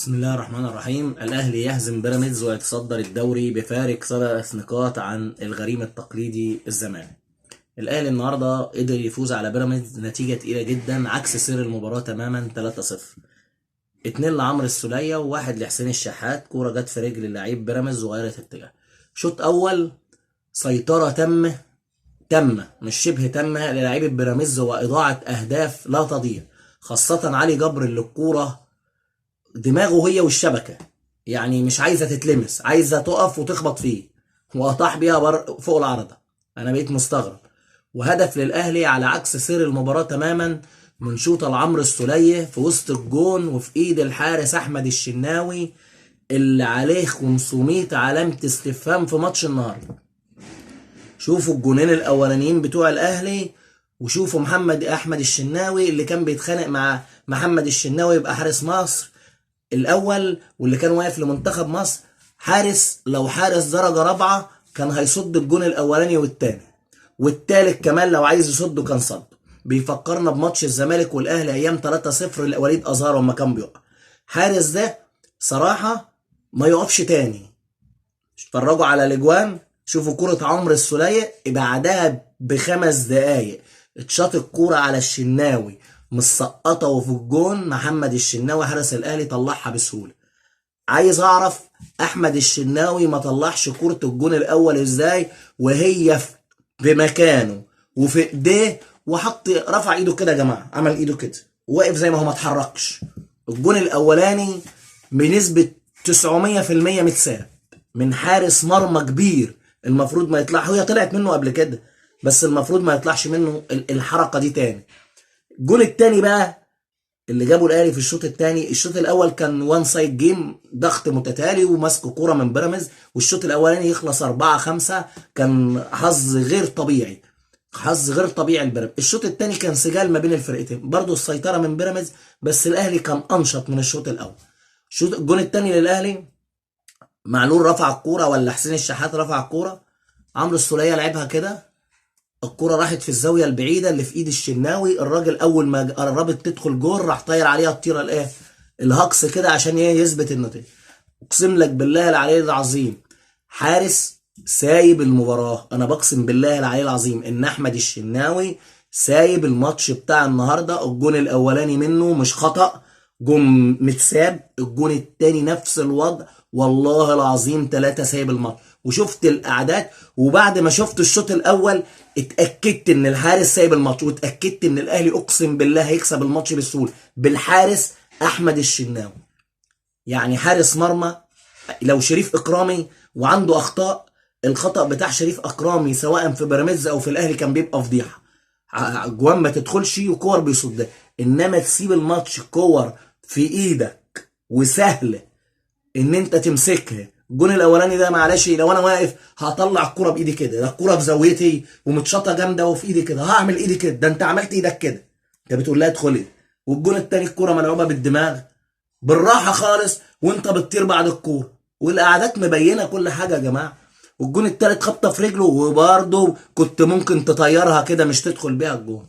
بسم الله الرحمن الرحيم. الأهلي يهزم بيراميدز ويتصدر الدوري بفارق 3 نقاط عن الغريم التقليدي الزمالك. الأهلي النهارده قدر يفوز على بيراميدز نتيجة تقيلة جدا عكس سير المباراة تماما. 3-0، 2 لعمرو السولية وواحد لحسين الشحات. كورة جت في رجل اللعيب بيراميدز وغيرت اتجاه. شوط أول سيطرة تامة مش شبه تامة للاعيبة بيراميدز وإضاعة أهداف لا تضيع، خاصة علي جبر اللي الكورة دماغه هي والشبكة، يعني مش عايزة تتلمس، عايزة تقف وتخبط فيه، وأطاح بيها فوق العارضة. أنا بقيت مستغرب. وهدف للأهلي على عكس سير المباراة تماما، من شوطة لعمرو السولية في وسط الجون وفي إيد الحارس أحمد الشناوي اللي عليه 500 علامة استفهام في ماتش النهارده. شوفوا الجونين الأولانيين بتوع الأهلي، وشوفوا أحمد الشناوي اللي كان بيتخانق مع محمد الشناوي يبقى حارس مصر الاول، واللي كان واقف لمنتخب مصر حارس. لو حارس درجه رابعه كان هيصد الجون الاولاني والتاني، والتالت كمان لو عايز يصده كان صده. بيفكرنا بماتش الزمالك والاهلي ايام 3-0 لوليد ازارو لما كان بيقع. حارس ده صراحه ما يقفش تاني. اتفرجوا على الاجوان، شوفوا كرة عمرو السولية بعدها ب5 دقايق اتشاط الكورة على الشناوي مسقطة وفي الجون. محمد الشناوي حارس الاهلي طلعها بسهولة. عايز اعرف احمد الشناوي ما طلعش كرة الجون الاول ازاي وهي بمكانه وفي ايديه، وحط رفع ايده كده يا جماعة، عمل ايده كده واقف زي ما هو ما اتحركش. الجون الاولاني بنسبة 900% متساب من حارس مرمى كبير، المفروض ما يطلع. هي طلعت منه قبل كده بس المفروض ما يطلعش منه الحركه دي تاني. الجون التاني بقى اللي جابه الاهلي في الشوط التاني. الشوط الاول كان وان سايد جيم، ضغط متتالي وماسك كوره من بيراميدز، والشوط الاولاني يخلص 4-5. كان حظ غير طبيعي، حظ غير طبيعي لبيراميدز. الشوط التاني كان سجال ما بين الفرقتين، برضه السيطره من بيراميدز بس الاهلي كان انشط من الشوط الاول. الجون التاني للاهلي، معلول رفع الكوره ولا حسين الشحات رفع الكوره، عمرو السولية لعبها كده، الكوره راحت في الزاويه البعيده اللي في ايد الشناوي. الراجل اول ما قربت تدخل جول راح طاير عليها الطيره الايه الهكس كده عشان يثبت النتيجه. اقسم لك بالله العلي العظيم حارس سايب المباراه. انا بقسم بالله العلي العظيم ان احمد الشناوي سايب الماتش بتاع النهارده. الجون الاولاني منه مش خطأ، جون متساب. الجون التاني نفس الوضع، والله العظيم 3 سايب الماتش. وشفت الاعداد، وبعد ما شفت الشوط الاول اتاكدت ان الحارس سايب الماتش، واتاكدت ان الاهلي اقسم بالله هيكسب الماتش بسهوله بالحارس احمد الشناوي. يعني حارس مرمى لو شريف اكرامي وعنده اخطاء، الخطأ بتاع شريف اكرامي سواء في بيراميدز او في الاهلي كان بيبقى فضيحه. جوان ما تدخلش وكور بيصدها، انما تسيب الماتش كور في ايدك وسهل ان انت تمسكها. الجون الاولاني ده معلش لو انا واقف هطلع الكوره بايدي كده، ده الكوره في زاويتي ومتشاطه جامده وفي ايدي كده، هعمل ايدي كده، ده انت عملت ايدك كده، انت بتقول لها ادخلي. والجون التاني الكوره ملعوبه بالدماغ بالراحه خالص وانت بتطير بعد الكوره، والاعداد مبينه كل حاجه يا جماعه. والجون التالت خبطه في رجله وبرده كنت ممكن تطيرها كده مش تدخل بيها الجون.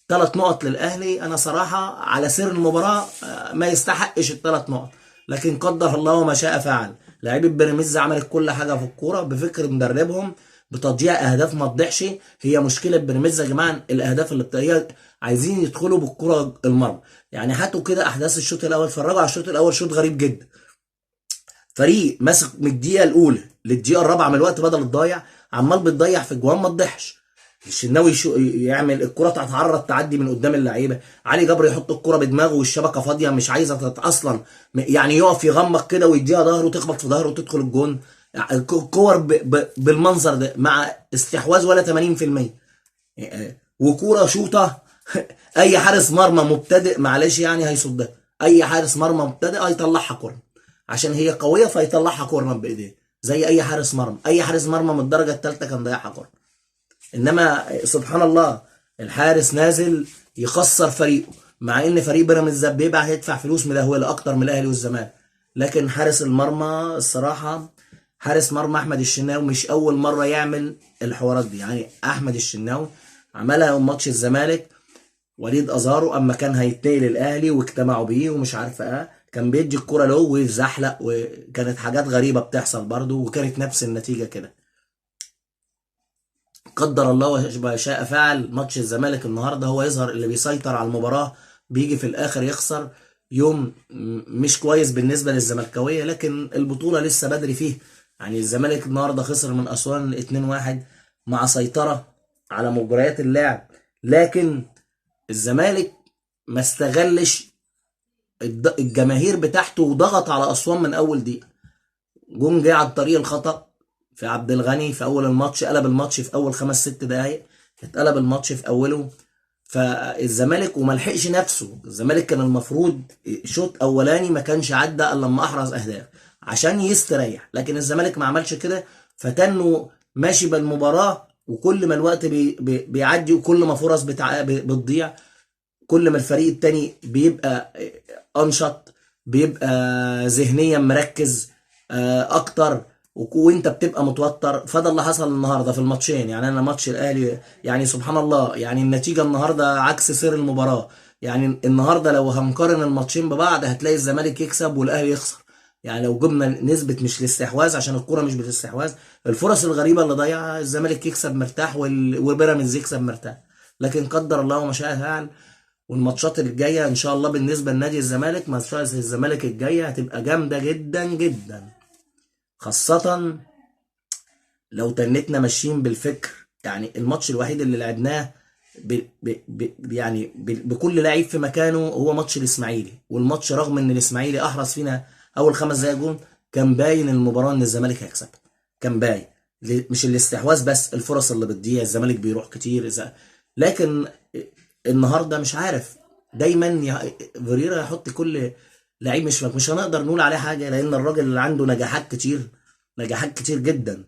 3 نقط للاهلي. انا صراحه على سير المباراه ما يستحقش ال3 نقط، لكن قدر الله ما شاء فعل. لعيبه بيراميدز عملت كل حاجه في الكوره بفكر مدربهم، بتضييع اهداف ما تضيعش. هي مشكله بيراميدز يا جماعه الاهداف اللي هي عايزين يدخلوا بالكوره المرمى. يعني هاتوا كده احداث الشوط الاول، اتفرجوا على الشوط الاول، شوط غريب جدا. فريق ماسك من الدقيقه الاولى للدقيقه الرابعه من الوقت بدل الضايع، عمال بتضيع في جوان ما تضيعش. الشناوي يعمل الكره تتعرض تعدي من قدام اللعيبه، علي جبر يحط الكره بدماغه والشبكه فاضيه مش عايزه اصلا، يعني يقف يغمق كده ويديها ظهره وتخبط في ظهره وتدخل الجون. الكور بالمنظر ده مع استحواذ ولا 80%، وكوره شوطه اي حارس مرمى مبتدئ معلش يعني هيصدها. اي حارس مرمى مبتدئ هيطلعها كورنر عشان هي قويه فيطلعها كورنر بايديه زي اي حارس مرمى. اي حارس مرمى من الدرجه الثالثه كان ضيعها كورنر. انما سبحان الله الحارس نازل يخسر فريقه، مع ان فريق بيراميدز بيبقى هيدفع فلوس مدهوله اكتر من الاهلي والزمالك. لكن حارس المرمى الصراحه، حارس مرمى احمد الشناوي مش اول مره يعمل الحوارات دي. يعني احمد الشناوي عملها يوم ماتش الزمالك، وليد ازارو اما كان هيتنقل الاهلي واجتمعوا بيه ومش عارفه كان بيدي الكرة له ويزحلق، وكانت حاجات غريبة بتحصل برضه، وكانت نفس النتيجة كده. قدر الله ما شاء فعل. ماتش الزمالك النهارده هو يظهر اللي بيسيطر على المباراة، بيجي في الاخر يخسر. يوم مش كويس بالنسبة للزملكاوية، لكن البطولة لسه بدري فيه. يعني الزمالك النهارده خسر من اسوان 2-1 مع سيطرة على مجريات اللعب، لكن الزمالك ما استغلش الجماهير بتاعته وضغط على اسوان من اول دقيقة. جون جه عن طريق الخطأ في عبد الغني في اول الماتش، قلب الماتش في اول 5 6 دقايق، اتقلب الماتش في اوله. فالزمالك وما لحقش نفسه. الزمالك كان المفروض شوط اولاني ما كانش عدى الا لما احرز اهداف عشان يستريح، لكن الزمالك ما عملش كده، فتنه ماشي بالمباراة. وكل ما الوقت بيعدي، وكل ما فرص بتضيع، كل ما الفريق التاني بيبقى انشط، بيبقى ذهنيا مركز اكتر، وانت بتبقى متوتر. فده اللي حصل النهارده في الماتشين. يعني انا ماتش الاهلي، يعني سبحان الله، يعني النتيجه النهارده عكس سير المباراه. يعني النهارده لو هنقارن الماتشين ببعض هتلاقي الزمالك يكسب والاهلي يخسر. يعني لو جبنا نسبه مش الاستحواذ، عشان الكوره مش بالاستحواذ، الفرص الغريبه اللي ضيعها الزمالك يكسب مرتاح وبيراميدز يكسب مرتاح. لكن قدر الله ما شاء فعل. والماتشات الجايه ان شاء الله بالنسبه لنادي الزمالك، ماتشات الزمالك الجايه هتبقى جامده جدا جدا، خاصه لو تنتنا ماشيين بالفكر. يعني الماتش الوحيد اللي لعبناه بكل لعيب في مكانه هو ماتش الاسماعيلي. والماتش رغم ان الاسماعيلي احرز فينا اول 5 دقايق جون، كان باين المباراه ان الزمالك هيكسب. كان باين مش الاستحواذ بس، الفرص اللي بتضيع الزمالك بيروح كتير لكن النهارده مش عارف. دايما فيريرا يحط كل لعيب مش هنقدر نقول عليه حاجه، لان الراجل اللي عنده نجاحات كتير، نجاحات كتير جدا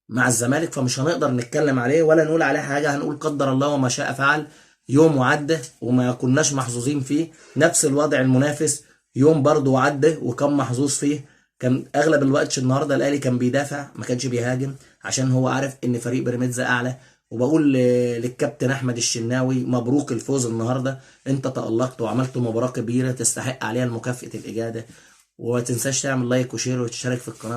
مع الزمالك، فمش هنقدر نتكلم عليه ولا نقول عليه حاجه. هنقول قدر الله وما شاء فعل. يوم وعدى وما كناش محظوظين فيه. نفس الوضع المنافس، يوم برضه وعدى وكان محظوظ فيه. كان اغلب الوقت النهارده الاهلي كان بيدافع، ما كانش بيهاجم، عشان هو عارف ان فريق بيراميدز اعلى. وبقول للكابتن احمد الشناوي مبروك الفوز النهارده. انت تألقت وعملت مباراه كبيره تستحق عليها المكافأة الاجاده. وما تنساش تعمل لايك وشير وتشترك في القناه.